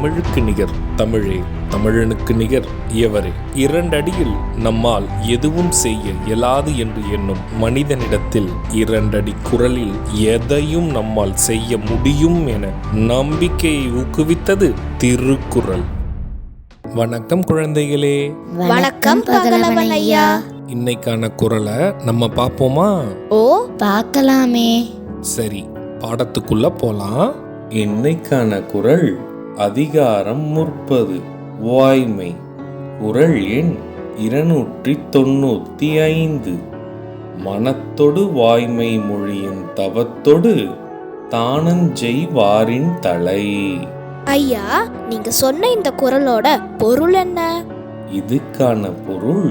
தமிழுக்கு நிகர் தமிழே, தமிழனுக்கு நிகர் எவரே. 2 அடியில் நம்மால் எதுவும் செய்ய இயலாது என்று எண்ணும் மனிதனிடத்தில் 2 அடி குரலில் எதையும் நம்மால் செய்ய முடியும் என நம்பிக்கையை ஊக்குவித்தது திருக்குறள். வணக்கம் குழந்தைகளே. வணக்கம் பகலவன் ஐயா. இன்னைக்கான குறளை நம்ம பார்ப்போமா? ஓ, பார்க்கலாமே. சரி, பாடத்துக்குள்ள போலாம். இன்னைக்கான குறள் அதிகாரம் 30, வாய்மை. குறள் எண் 295. மனத்தொடு வாய்மை மொழியின் தவத்தொடு தானஞ்செய் வாரின் தலை. ஐயா, நீங்க சொன்ன இந்த குறளோட பொருள் என்ன? இதுக்கான பொருள்,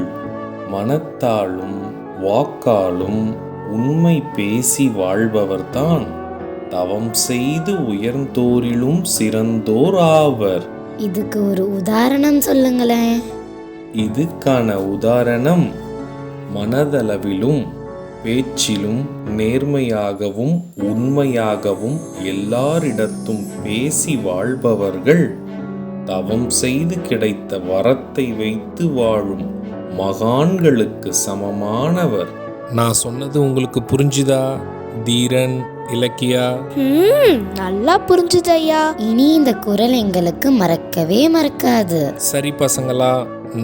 மனத்தாலும் வாக்காலும் உண்மை பேசி வாழ்பவர்தான் தவம் செய்து உயர்ந்தோரிலும் சிறந்தோர் ஆவர். இதுக்கு ஒரு உதாரணம் சொல்லுங்களேன். இதுக்கான உதாரணம், மனதளவிலும் பேச்சிலும் நேர்மையாகவும் உண்மையாகவும் எல்லாரிடத்தும் பேசி வாழ்பவர்கள் தவம் செய்து கிடைத்த வரத்தை வைத்து வாழும் மகான்களுக்கு சமமானவர். நான் சொன்னது உங்களுக்கு புரிஞ்சுதா தீரன், இலக்கியா? நல்லா புரிஞ்சுது ஐயா. இனி இந்த குறள் எங்களுக்கு மறக்கவே மறக்காது. சரி பசங்களா,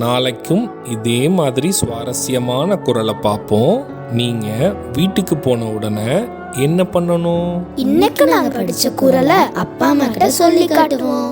நாளைக்கும் இதே மாதிரி சுவாரஸ்யமான குறளை பார்ப்போம். நீங்க வீட்டுக்கு போன உடனே என்ன பண்ணணும்? இன்னைக்கு நாங்க படிச்ச குறளை அப்பா அம்மா கிட்ட சொல்லி காட்டுவோம்.